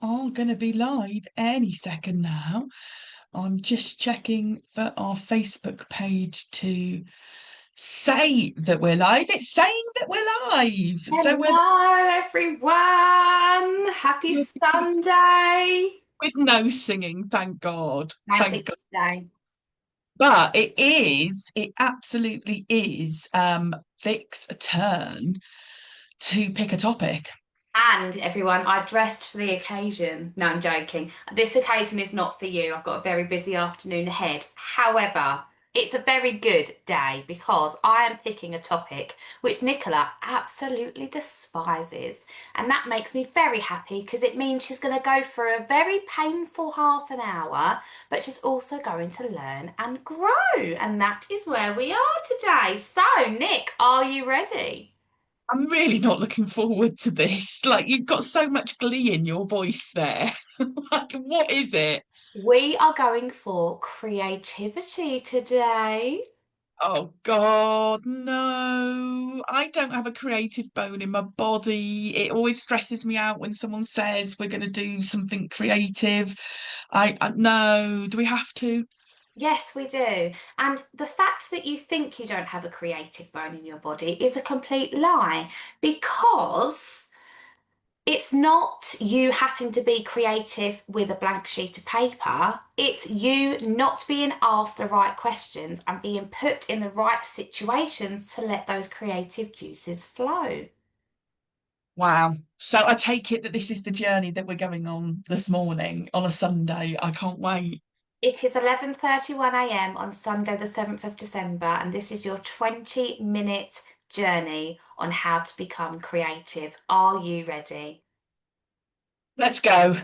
are going to be live any second now. I'm just checking for our Facebook page to say that we're live. It's saying that we're live. So we're Hello, everyone. Happy Sunday. with no singing, thank God. No Thank sick God. today. But it absolutely is Vic's turn to pick a topic. And everyone, I dressed for the occasion. No, I'm joking. This occasion is not for you. I've got a very busy afternoon ahead. However, it's a very good day because I am picking a topic which Nicola absolutely despises. And that makes me very happy because it means she's going to go for a very painful half an hour, but she's also going to learn and grow. And that is where we are today. So, Nick, are you ready? I'm really not looking forward to this. Like, you've got so much glee in your voice there. Like, what is it? We are going for creativity today. Oh God, no. I don't have a creative bone in my body. It always stresses me out when someone says we're going to do something creative. I no, do we have to? Yes, we do. And the fact that you think you don't have a creative bone in your body is a complete lie because it's not you having to be creative with a blank sheet of paper. It's you not being asked the right questions and being put in the right situations to let those creative juices flow. Wow. So I take it that this is the journey that we're going on this morning on a Sunday. I can't wait. It is 11:31 a.m. on Sunday, the 7th of December, and this is your 20-minute journey on how to become creative. Are you ready? Let's go.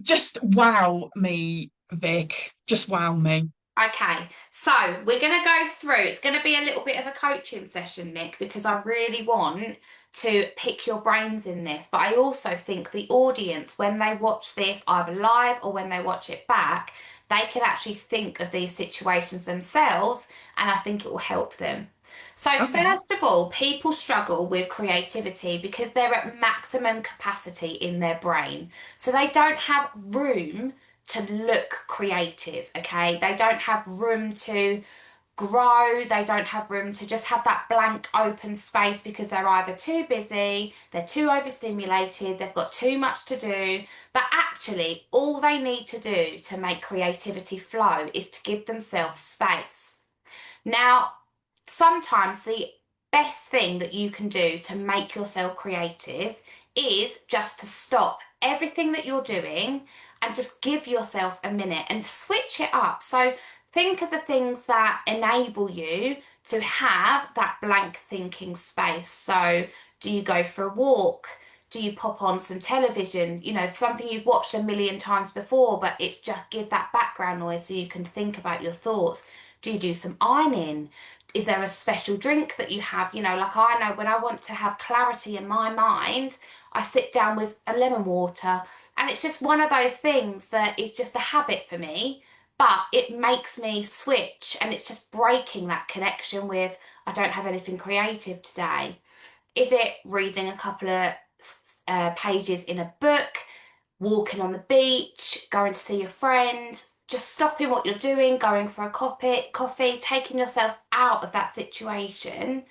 Just wow me, Vic. Just wow me. Okay, so we're going to go through. It's going to be a little bit of a coaching session, Nick, because I really want to pick your brains in this. But I also think the audience, when they watch this either live or when they watch it back, they can actually think of these situations themselves, and I think it will help them. So, Okay. first of all, people struggle with creativity because they're at maximum capacity in their brain. So, they don't have room to look creative, okay? They don't have room to grow, they don't have room to just have that blank open space because they're either too busy, they're too overstimulated, they've got too much to do. But actually, all they need to do to make creativity flow is to give themselves space. Now, sometimes the best thing that you can do to make yourself creative is just to stop everything that you're doing and just give yourself a minute and switch it up. So think of the things that enable you to have that blank thinking space. So do you go for a walk? Do you pop on some television? You know, something you've watched a million times before, but it's just give that background noise so you can think about your thoughts. Do you do some ironing? Is there a special drink that you have? You know, like I know when I want to have clarity in my mind, I sit down with a lemon water. And it's just one of those things that is just a habit for me, but it makes me switch and it's just breaking that connection with, I don't have anything creative today. Is it reading a couple of pages in a book, walking on the beach, going to see a friend, just stopping what you're doing, going for a coffee, taking yourself out of that situation?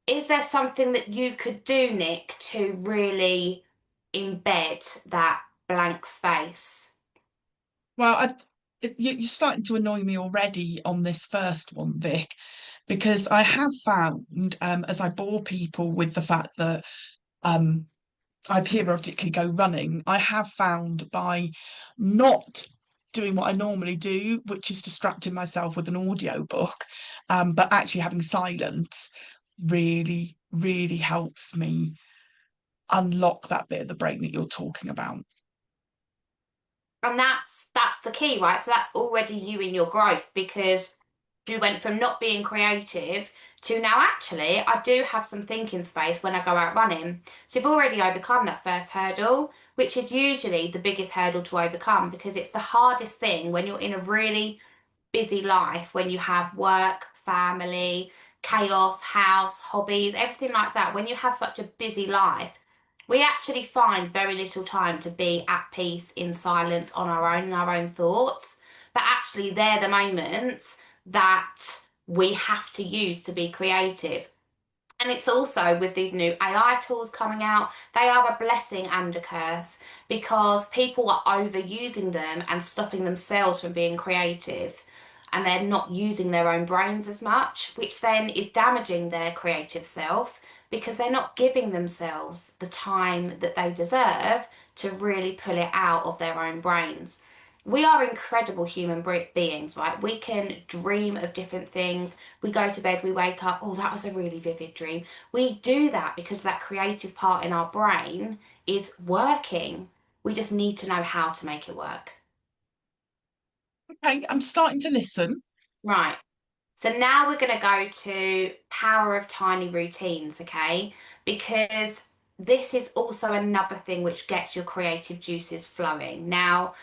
Is there something that you could do, Nick, to really embed that blank space? Well, you're starting to annoy me already on this first one, Vic, because I have found, as I bore people with the fact that um, I periodically go running, I have found by not doing what I normally do, which is distracting myself with an audio book, but actually having silence really, really helps me unlock that bit of the brain that you're talking about. And that's the key, right? So that's already you in your growth because you went from not being creative to now actually I do have some thinking space when I go out running. So you've already overcome that first hurdle, which is usually the biggest hurdle to overcome because it's the hardest thing when you're in a really busy life, when you have work, family, chaos, house, hobbies, everything like that. When you have such a busy life, We actually find very little time to be at peace in silence on our own, in our own thoughts. But actually, they're the moments that we have to use to be creative. And it's also with these new AI tools coming out, they are a blessing and a curse because people are overusing them and stopping themselves from being creative. And they're not using their own brains as much, which then is damaging their creative self because they're not giving themselves the time that they deserve to really pull it out of their own brains. We are incredible human beings, right? We can dream of different things. We go to bed, we wake up, oh, that was a really vivid dream. We do that because that creative part in our brain is working. We just need to know how to make it work. Okay, I'm starting to listen. Right. So now we're going to go to power of tiny routines, okay? Because this is also another thing which gets your creative juices flowing. Now,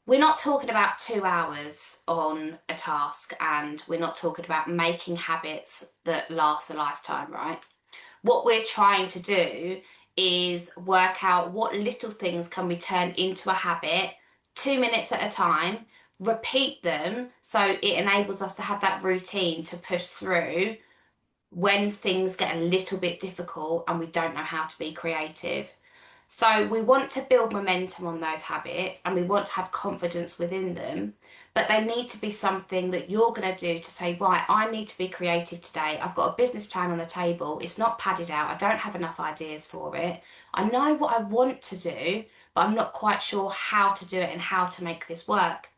we're not talking about 2 hours on a task, and we're not talking about making habits that last a lifetime, right? What we're trying to do is work out what little things can we turn into a habit 2 minutes at a time, repeat them so it enables us to have that routine to push through when things get a little bit difficult and we don't know how to be creative. So we want to build momentum on those habits and we want to have confidence within them, but they need to be something that you're going to do to say, right, I need to be creative today. I've got a business plan on the table. It's not padded out. I don't have enough ideas for it. I know what I want to do, but I'm not quite sure how to do it and how to make this work.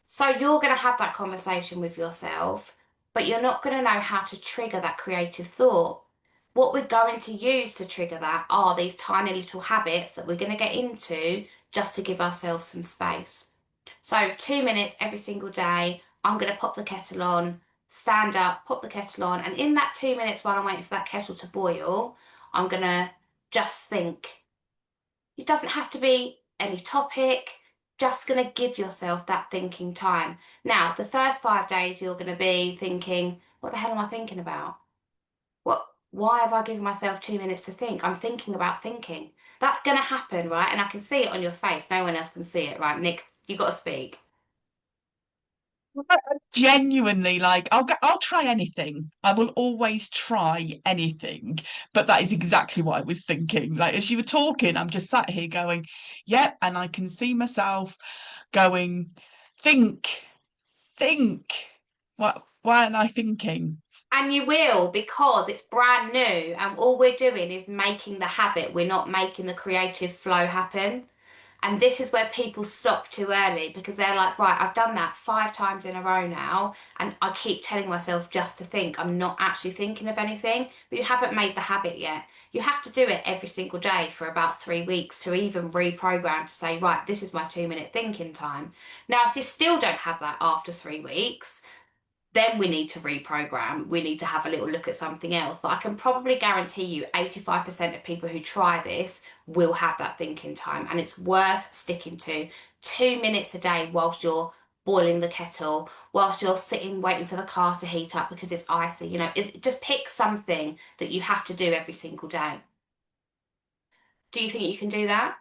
So you're going to have that conversation with yourself, but you're not going to know how to trigger that creative thought. What we're going to use to trigger that are these tiny little habits that we're going to get into just to give ourselves some space. So 2 minutes every single day, I'm going to pop the kettle on, stand up, pop the kettle on, and in that 2 minutes while I'm waiting for that kettle to boil, I'm going to just think. It doesn't have to be any topic, just going to give yourself that thinking time. Now, the first 5 days, you're going to be thinking, what the hell am I thinking about? Why have I given myself 2 minutes to think? I'm thinking about thinking. That's going to happen, right? And I can see it on your face. No one else can see it, right? Nick, you got to speak. Genuinely, like I'll try anything. I will always try anything. But that is exactly what I was thinking. Like as you were talking, I'm just sat here going, yep, and I can see myself going, think, think. What why aren't I thinking? And you will because it's brand new, and all we're doing is making the habit. We're not making the creative flow happen. And this is where people stop too early because they're like, right, I've done that 5 times in a row now, and I keep telling myself just to think. I'm not actually thinking of anything, but you haven't made the habit yet. You have to do it every single day for about 3 weeks to even reprogram to say, right, this is my 2 minute thinking time. Now, if you still don't have that after 3 weeks, then we need to reprogram. We need to have a little look at something else. But I can probably guarantee you 85% of people who try this will have that thinking time. And it's worth sticking to 2 minutes a day whilst you're boiling the kettle, whilst you're sitting waiting for the car to heat up because it's icy. Just pick something that you have to do every single day. Do you think you can do that?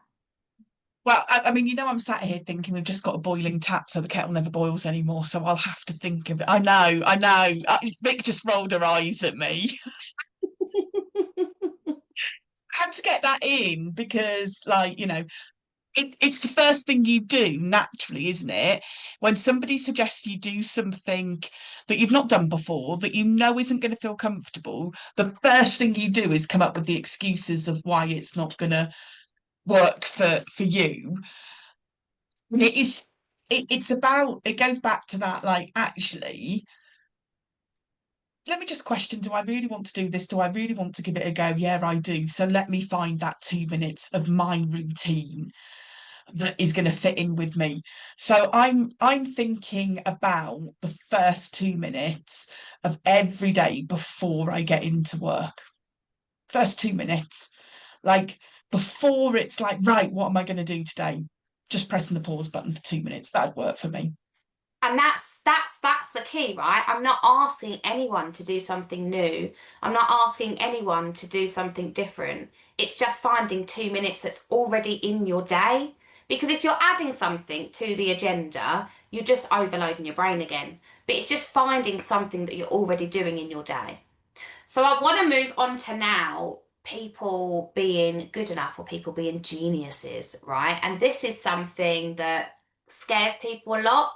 Well, I mean, I'm sat here thinking we've just got a boiling tap, so the kettle never boils anymore. So I'll have to think of it. I know. Vic just rolled her eyes at me. I had to get that in because, like, it's the first thing you do naturally, isn't it? When somebody suggests you do something that you've not done before, that you know isn't going to feel comfortable, the first thing you do is come up with the excuses of why it's not going to work for you. And it's about, it goes back to that, like, actually, let me just question, do I really want to do this? Do I really want to give it a go? Yeah, I do. So let me find that 2 minutes of my routine that is going to fit in with me. So I'm thinking about the first 2 minutes of every day before I get into work. First 2 minutes. Like before it's like, right, what am I going to do today? Just pressing the pause button for 2 minutes. That'd work for me. And that's the key, right? I'm not asking anyone to do something new. I'm not asking anyone to do something different. It's just finding 2 minutes that's already in your day. Because if you're adding something to the agenda, you're just overloading your brain again. But it's just finding something that you're already doing in your day. So I want to move on to now people being good enough or people being geniuses, right? And this is something that scares people a lot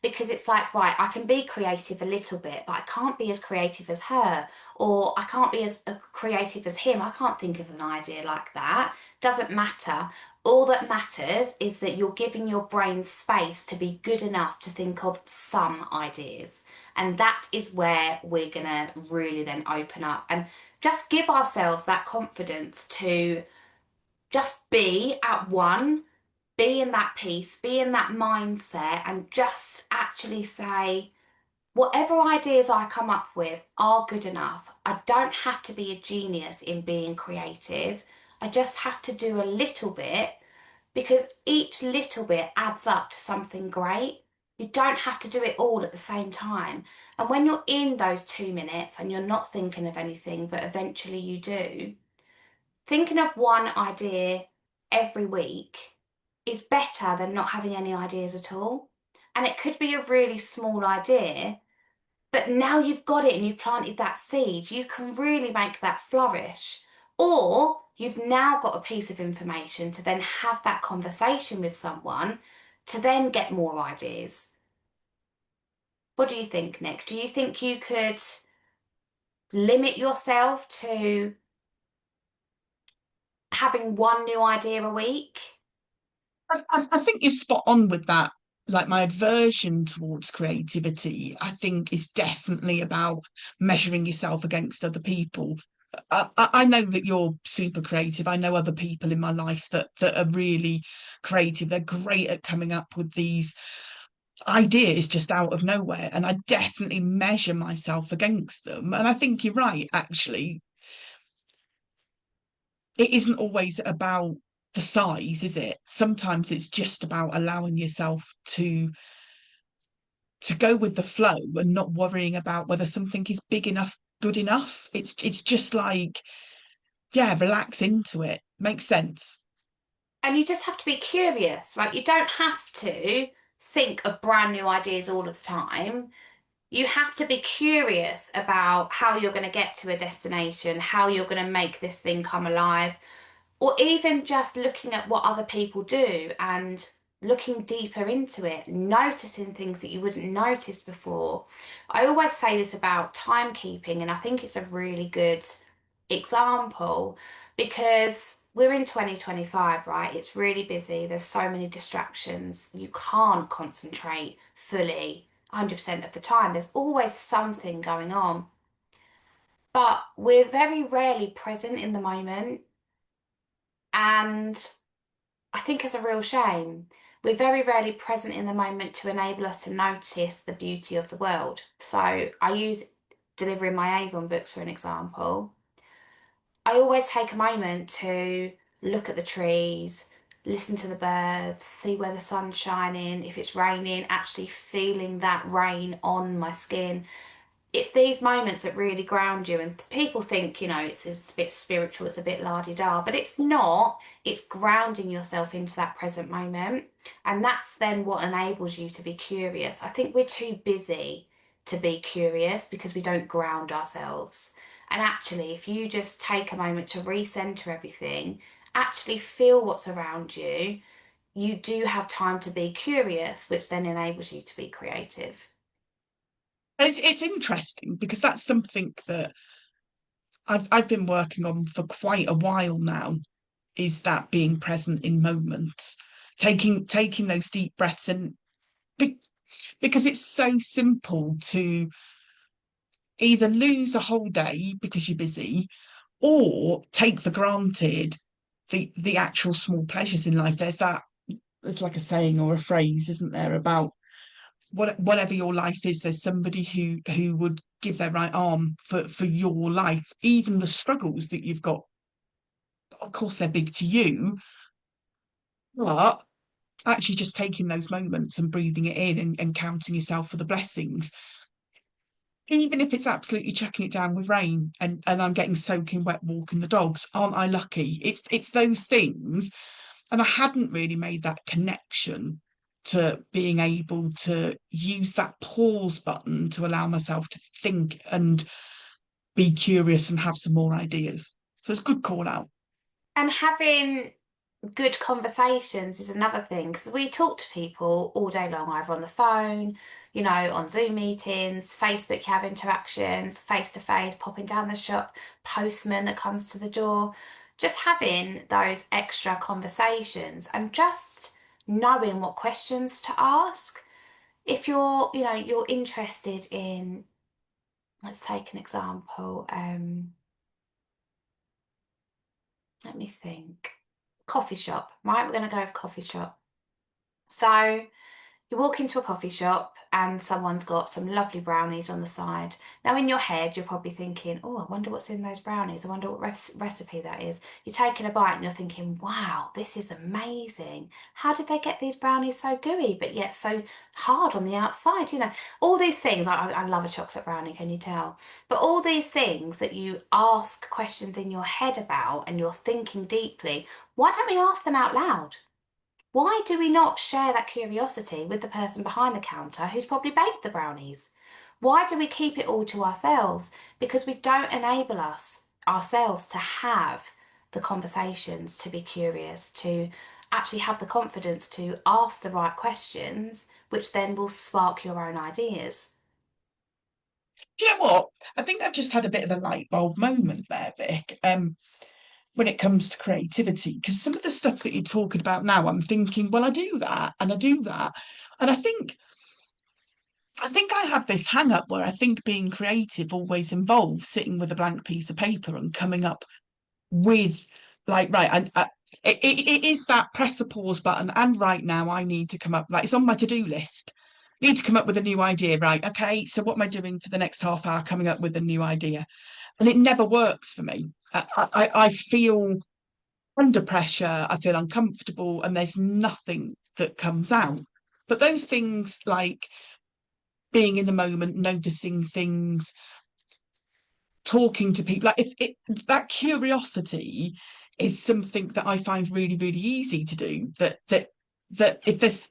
because it's like, right, I can be creative a little bit, but I can't be as creative as her, or I can't be as creative as him. I can't think of an idea like that. Doesn't matter. All that matters is that you're giving your brain space to be good enough to think of some ideas. And that is where we're going to really then open up and just give ourselves that confidence to just be at one, be in that peace, be in that mindset, and just actually say, whatever ideas I come up with are good enough. I don't have to be a genius in being creative. I just have to do a little bit because each little bit adds up to something great. You don't have to do it all at the same time. And when you're in those 2 minutes and you're not thinking of anything, but eventually you do, thinking of one idea every week is better than not having any ideas at all. And it could be a really small idea, but now you've got it and you've planted that seed, you can really make that flourish. Or you've now got a piece of information to then have that conversation with someone to then get more ideas. What do you think, Nick? Do you think you could limit yourself to having one new idea a week? I think you're spot on with that. Like my aversion towards creativity, I think is definitely about measuring yourself against other people. I know that you're super creative. I know other people in my life that are really creative. They're great at coming up with these ideas just out of nowhere, and I definitely measure myself against them. And I think you're right, actually. It isn't always about the size, is it? Sometimes it's just about allowing yourself to go with the flow and not worrying about whether something is big enough, good enough. It's just like, yeah, relax into it. Makes sense. And you just have to be curious, right? You don't have to think of brand new ideas all of the time. You have to be curious about how you're going to get to a destination, how you're going to make this thing come alive, or even just looking at what other people do and looking deeper into it, noticing things that you wouldn't notice before. I always say this about timekeeping, and I think it's a really good example because we're in 2025, right? It's really busy. There's so many distractions. You can't concentrate fully 100% of the time. There's always something going on. But we're very rarely present in the moment. And I think it's a real shame. We're very rarely present in the moment to enable us to notice the beauty of the world. So I use delivering my Avon books for an example. I always take a moment to look at the trees, listen to the birds, see where the sun's shining, if it's raining, actually feeling that rain on my skin. It's these moments that really ground you. And people think, it's a bit spiritual, it's a bit la-di-da, but it's not. It's grounding yourself into that present moment. And that's then what enables you to be curious. I think we're too busy to be curious because we don't ground ourselves. And actually, if you just take a moment to recenter everything, actually feel what's around you, you do have time to be curious, which then enables you to be creative. It's interesting because that's something that I've been working on for quite a while now, is that being present in moments, taking those deep breaths, and be, because it's so simple to either lose a whole day because you're busy or take for granted the actual small pleasures in life. There's like a saying or a phrase, isn't there, about whatever your life is, there's somebody who would give their right arm for your life. Even the struggles that you've got, of course they're big to you, but actually just taking those moments and breathing it in and counting yourself for the blessings, even if it's absolutely chucking it down with rain and I'm getting soaking wet walking the dogs, aren't I lucky? It's those things. And I hadn't really made that connection to being able to use that pause button to allow myself to think and be curious and have some more ideas. So it's a good call out. And having good conversations is another thing because we talk to people all day long, either on the phone, on Zoom meetings, Facebook, you have interactions, face to face, popping down the shop, postman that comes to the door. Just having those extra conversations and just knowing what questions to ask. If you're interested in, let's take an example, let me think. Coffee shop, right? We're going to go with coffee shop. So you walk into a coffee shop and someone's got some lovely brownies on the side. Now, in your head, you're probably thinking, oh, I wonder what's in those brownies. I wonder what recipe that is. You're taking a bite and you're thinking, wow, this is amazing. How did they get these brownies so gooey, but yet so hard on the outside? All these things. I love a chocolate brownie, can you tell? But all these things that you ask questions in your head about and you're thinking deeply, why don't we ask them out loud? Why do we not share that curiosity with the person behind the counter who's probably baked the brownies? Why do we keep it all to ourselves? Because we don't enable ourselves to have the conversations, to be curious, to actually have the confidence to ask the right questions, which then will spark your own ideas. Do you know what? I think I've just had a bit of a light bulb moment there, Vic. When it comes to creativity, because some of the stuff that you're talking about now, I'm thinking, well, I do that and I do that. And I think I have this hang up where I think being creative always involves sitting with a blank piece of paper and coming up with like right it is that press the pause button and right now I need to come up like it's on my to-do list. Need to come up with a new idea, right? Okay, so what am I doing for the next half hour? Coming up with a new idea, and it never works for me. I feel under pressure, I feel uncomfortable, and there's nothing that comes out. But those things like being in the moment, noticing things, talking to people, like if it, that curiosity is something that I find really, really easy to do. That if this,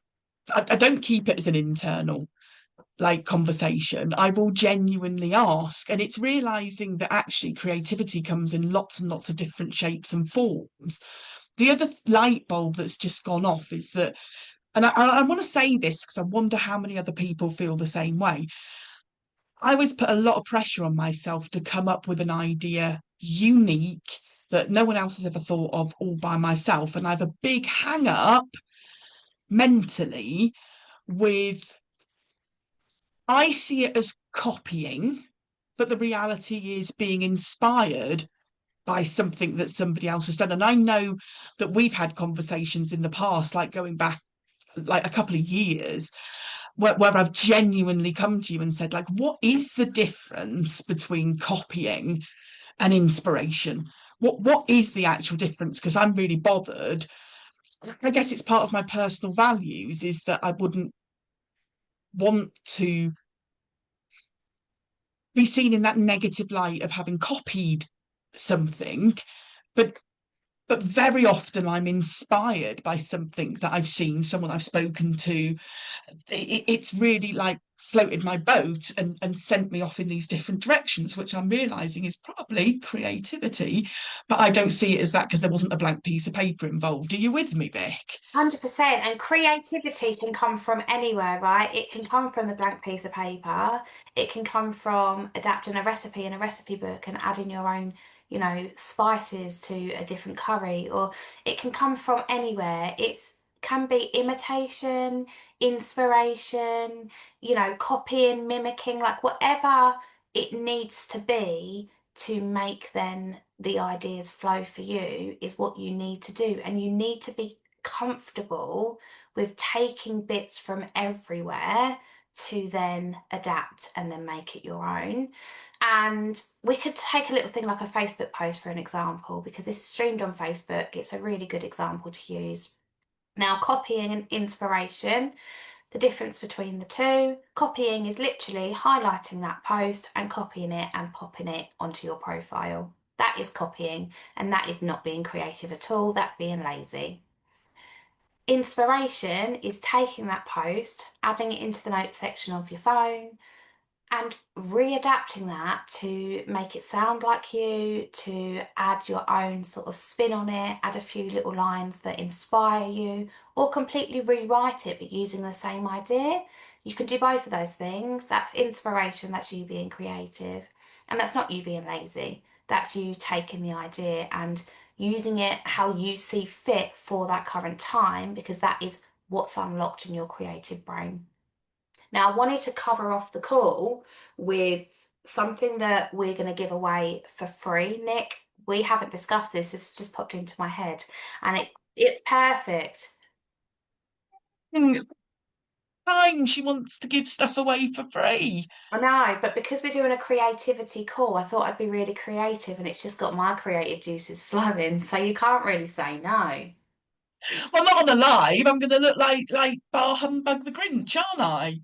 I don't keep it as an internal like conversation. I will genuinely ask, and it's realizing that actually creativity comes in lots and lots of different shapes and forms. The other light bulb that's just gone off is that, and I want to say this because I wonder how many other people feel the same way. I always put a lot of pressure on myself to come up with an idea unique that no one else has ever thought of all by myself. And I have a big hang up mentally with, I see it as copying, but the reality is being inspired by something that somebody else has done. And I know that we've had conversations in the past, like going back like a couple of years, where I've genuinely come to you and said, like, what is the difference between copying and inspiration? What is the actual difference? Because I'm really bothered. I guess it's part of my personal values is that I wouldn't want to be seen in that negative light of having copied something, but very often I'm inspired by something that I've seen, someone I've spoken to. It's really like floated my boat and sent me off in these different directions, which I'm realizing is probably creativity, but I don't see it as that because there wasn't a blank piece of paper involved. Are you with me, Vic? 100%. And creativity can come from anywhere, right? It can come from the blank piece of paper. It can come from adapting a recipe in a recipe book and adding your own, spices to a different curry, or it can come from anywhere. It's can be imitation, inspiration, copying, mimicking, like whatever it needs to be to make then the ideas flow for you is what you need to do. And you need to be comfortable with taking bits from everywhere to then adapt and then make it your own. And we could take a little thing like a Facebook post for an example, because this is streamed on Facebook. It's a really good example to use. Now, copying and inspiration, the difference between the two, copying is literally highlighting that post and copying it and popping it onto your profile. That is copying, and that is not being creative at all. That's being lazy. Inspiration is taking that post, adding it into the notes section of your phone, and readapting that to make it sound like you, to add your own sort of spin on it, add a few little lines that inspire you, or completely rewrite it but using the same idea. You can do both of those things. That's inspiration, that's you being creative, and that's not you being lazy. That's you taking the idea and using it how you see fit for that current time, because that is what's unlocked in your creative brain. Now, I wanted to cover off the call with something that we're going to give away for free. Nick, we haven't discussed this, it's just popped into my head, and it's perfect. Hmm, Time she wants to give stuff away for free. I know, but because we're doing a creativity call, I thought I'd be really creative, and it's just got my creative juices flowing, so you can't really say no. Well, not on a live. I'm going to look like Bar Humbug the Grinch, aren't I?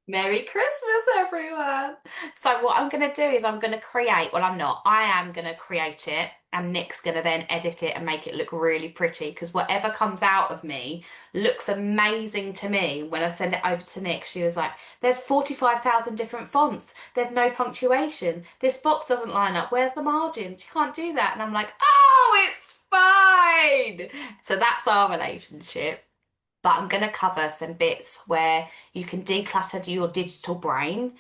Merry Christmas, everyone. So what I'm going to do is I'm going to create, well, I'm not, I am going to create it, and Nick's going to then edit it and make it look really pretty, because whatever comes out of me looks amazing to me. When I send it over to Nick, she was like, there's 45,000 different fonts. There's no punctuation. This box doesn't line up. Where's the margins? You can't do that. And I'm like, oh, it's fine. So that's our relationship, but I'm going to cover some bits where you can declutter your digital brain.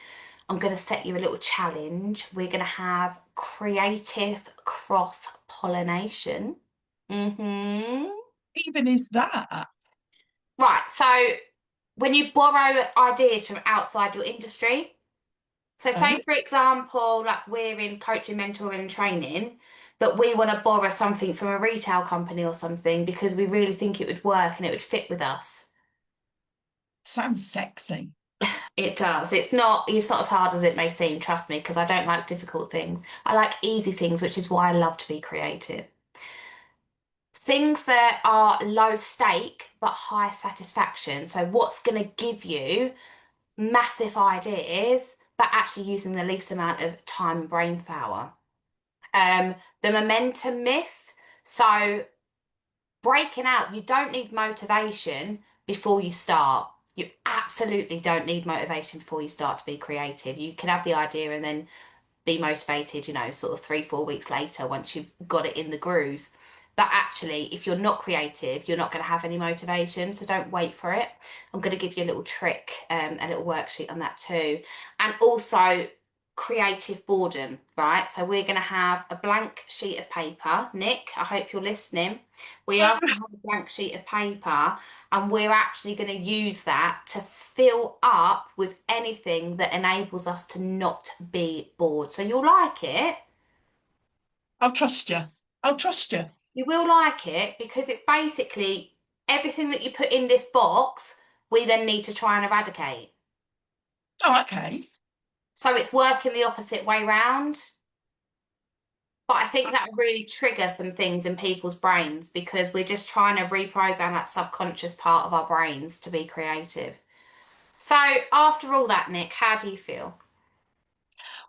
I'm going to set you a little challenge. We're going to have creative cross pollination. Hmm. Even is that? Right, so when you borrow ideas from outside your industry, so say Oh, for example, like we're in coaching, mentoring, and training, but we want to borrow something from a retail company or something because we really think it would work and it would fit with us. sounds sexy. It does. It's not as hard as it may seem, trust me, because I don't like difficult things. I like easy things, which is why I love to be creative. Things that are low stake but high satisfaction. So what's going to give you massive ideas, but actually using the least amount of time and brain power. The momentum myth. So breaking out, you don't need motivation before you start. You absolutely don't need motivation before you start to be creative. You can have the idea and then be motivated, sort of 3, 4 weeks later once you've got it in the groove. But actually, if you're not creative, you're not going to have any motivation. So don't wait for it. I'm going to give you a little trick, a little worksheet on that too. And also, creative boredom, right? So we're going to have a blank sheet of paper. Nick, I hope you're listening. We are going to have a blank sheet of paper, and we're actually going to use that to fill up with anything that enables us to not be bored. So you'll like it. I'll trust you. I'll trust you. You will like it because it's basically everything that you put in this box, we then need to try and eradicate. Oh, okay. So it's working the opposite way round. But I think that would really trigger some things in people's brains because we're just trying to reprogram that subconscious part of our brains to be creative. So after all that, Nick, how do you feel?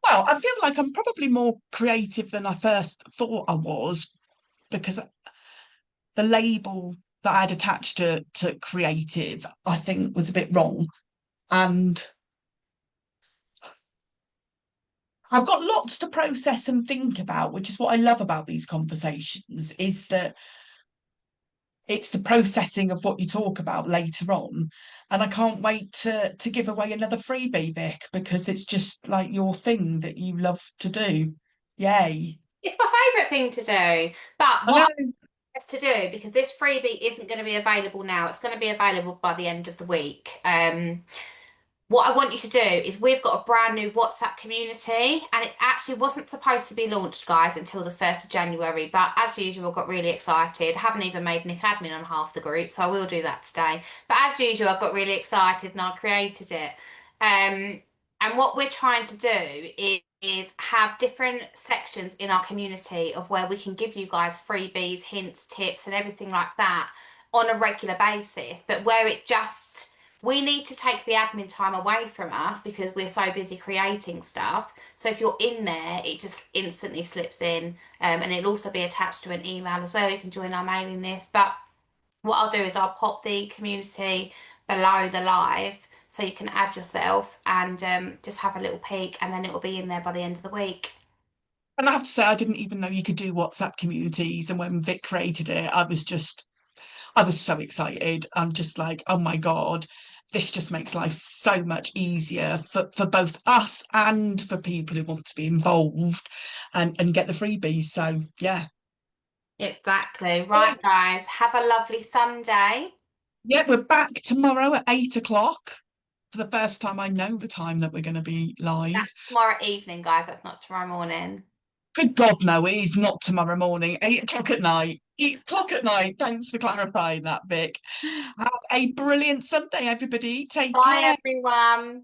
Well, I feel like I'm probably more creative than I first thought I was because the label that I'd attached to creative, I think, was a bit wrong. And I've got lots to process and think about, which is what I love about these conversations, is that it's the processing of what you talk about later on. And I can't wait to give away another freebie, Vic, because it's just like your thing that you love to do. Yay. It's my favourite thing to do. But I what know. best to do, because this freebie isn't going to be available now. It's going to be available by the end of the week. What I want you to do is we've got a brand new WhatsApp community, and it actually wasn't supposed to be launched, guys, until the 1st of January. But as usual, got really excited. Haven't even made Nick admin on half the group, so I will do that today. But as usual, I got really excited and I created it. And what we're trying to do is have different sections in our community of where we can give you guys freebies, hints, tips, and everything like that on a regular basis, but where it just we need to take the admin time away from us because we're so busy creating stuff. So if you're in there, it just instantly slips in, and it'll also be attached to an email as well. You can join our mailing list. But what I'll do is I'll pop the community below the live so you can add yourself and just have a little peek, and then it will be in there by the end of the week. And I have to say, I didn't even know you could do WhatsApp communities. And when Vic created it, I was so excited. I'm just like, oh my God, this just makes life so much easier for both us and for people who want to be involved and get the freebies. So yeah. Exactly. Right, Oh, guys, have a lovely Sunday. yeah, we're back tomorrow at 8 o'clock for the first time. I know the time that we're going to be live. That's tomorrow evening, guys. That's not tomorrow morning. Good God, no, it is not tomorrow morning, 8 o'clock at night. 8 o'clock at night. Thanks for clarifying that, Vic. Have a brilliant Sunday, everybody. Take Bye, care. everyone.